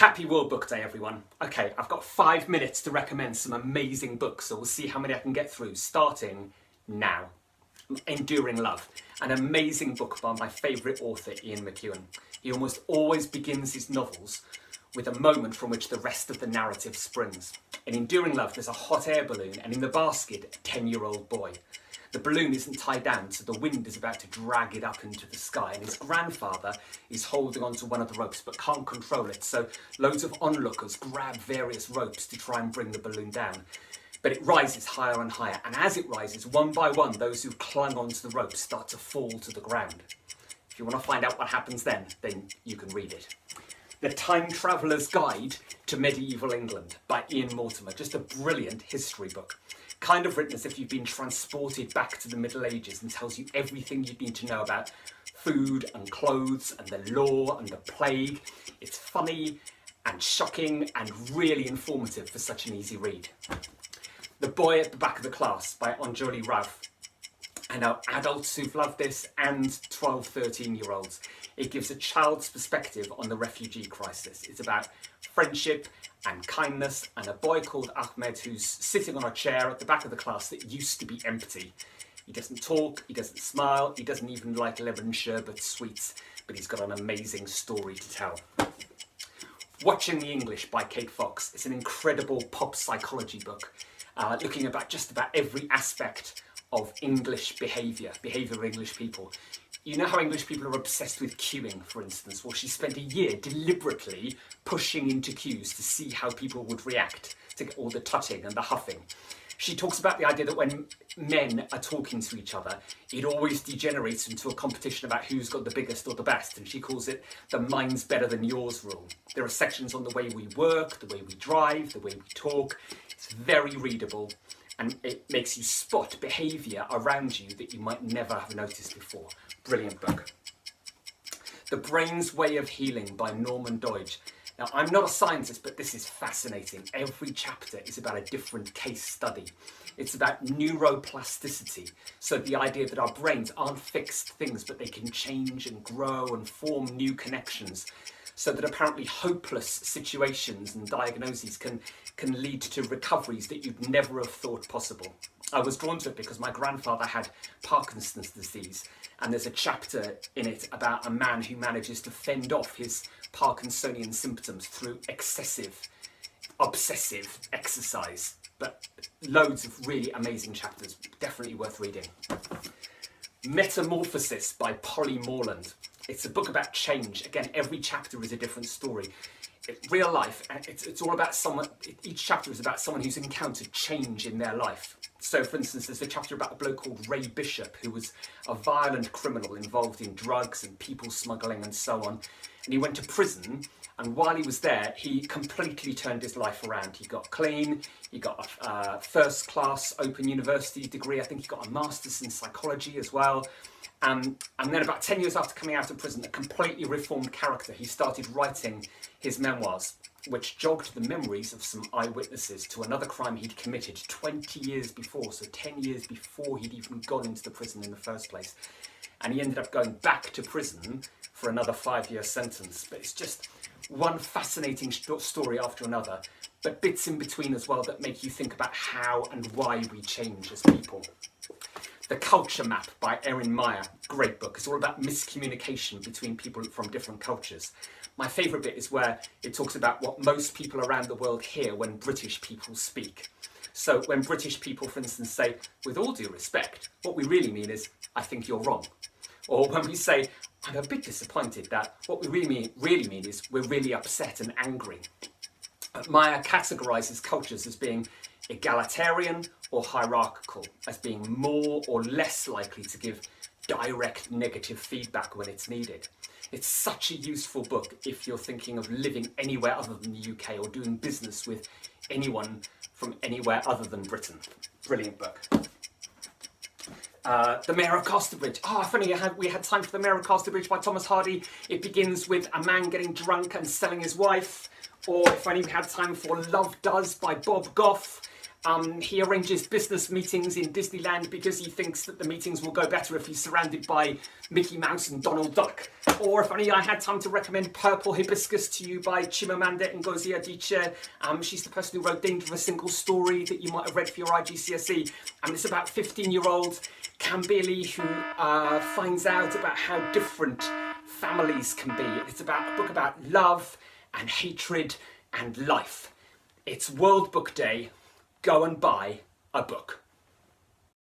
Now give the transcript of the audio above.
Happy World Book Day, everyone. Okay, I've got 5 minutes to recommend some amazing books, so we'll see how many I can get through, starting now. Enduring Love, an amazing book by my favourite author, Ian McEwan. He almost always begins his novels with a moment from which the rest of the narrative springs. In Enduring Love, there's a hot air balloon, and in the basket, a 10-year-old boy. The balloon isn't tied down, so the wind is about to drag it up into the sky, and his grandfather is holding onto one of the ropes but can't control it, so loads of onlookers grab various ropes to try and bring the balloon down. But it rises higher and higher, and as it rises, one by one, those who've clung onto the ropes start to fall to the ground. If you want to find out what happens then you can read it. The Time Traveller's Guide to Medieval England by Ian Mortimer, just a brilliant history book. Kind of written as if you've been transported back to the Middle Ages and tells you everything you need to know about food and clothes and the law and the plague. It's funny and shocking and really informative for such an easy read. The Boy at the Back of the Class by Anjali Rauf. I know adults who've loved this and 12, 13-year-olds. It gives a child's perspective on the refugee crisis. It's about friendship and kindness and a boy called Ahmed who's sitting on a chair at the back of the class that used to be empty. He doesn't talk, he doesn't smile, he doesn't even like lemon sherbet sweets, but he's got an amazing story to tell. Watching the English by Kate Fox. It's an incredible pop psychology book looking at just about every aspect of English behaviour of English people. You know how English people are obsessed with queuing, for instance? Well, she spent a year deliberately pushing into queues to see how people would react to all the tutting and the huffing. She talks about the idea that when men are talking to each other, it always degenerates into a competition about who's got the biggest or the best, and she calls it the mine's better than yours rule. There are sections on the way we work, the way we drive, the way we talk. It's very readable, and it makes you spot behaviour around you that you might never have noticed before. Brilliant book. The Brain's Way of Healing by Norman Doidge. Now, I'm not a scientist, but this is fascinating. Every chapter is about a different case study. It's about neuroplasticity. So the idea that our brains aren't fixed things, but they can change and grow and form new connections. So that apparently hopeless situations and diagnoses can lead to recoveries that you'd never have thought possible. I was drawn to it because my grandfather had Parkinson's disease, and there's a chapter in it about a man who manages to fend off his Parkinsonian symptoms through obsessive exercise. But loads of really amazing chapters, definitely worth reading. Metamorphosis by Polly Morland. It's a book about change. Again, every chapter is a different story. Real life, it's all about someone, each chapter is about someone who's encountered change in their life. So, for instance, there's a chapter about a bloke called Ray Bishop, who was a violent criminal involved in drugs and people smuggling and so on. And he went to prison, and while he was there, he completely turned his life around. He got clean, he got a first-class Open University degree, I think he got a master's in psychology as well. And then about 10 years after coming out of prison, a completely reformed character, he started writing his memoirs, which jogged the memories of some eyewitnesses to another crime he'd committed 20 years before, so 10 years before he'd even gone into the prison in the first place. And he ended up going back to prison for another 5-year sentence. But it's just one fascinating story after another, but bits in between as well that make you think about how and why we change as people. The Culture Map by Erin Meyer, great book. It's all about miscommunication between people from different cultures. My favourite bit is where it talks about what most people around the world hear when British people speak. So when British people, for instance, say, with all due respect, what we really mean is, I think you're wrong. Or when we say, I'm a bit disappointed, that what we really mean is, we're really upset and angry. Meyer categorises cultures as being egalitarian or hierarchical, as being more or less likely to give direct negative feedback when it's needed. It's such a useful book if you're thinking of living anywhere other than the UK or doing business with anyone from anywhere other than Britain. Brilliant book. The Mayor of Casterbridge. If only we had time for The Mayor of Casterbridge by Thomas Hardy. It begins with a man getting drunk and selling his wife. Or if only we had time for Love Does by Bob Goff. He arranges business meetings in Disneyland because he thinks that the meetings will go better if he's surrounded by Mickey Mouse and Donald Duck. Or if only I had time to recommend Purple Hibiscus to you by Chimamanda Ngozi Adichie. She's the person who wrote Danger of a Single Story that you might have read for your IGCSE. It's about 15-year-old Kambili who finds out about how different families can be. It's about a book about love and hatred and life. It's World Book Day. Go and buy a book.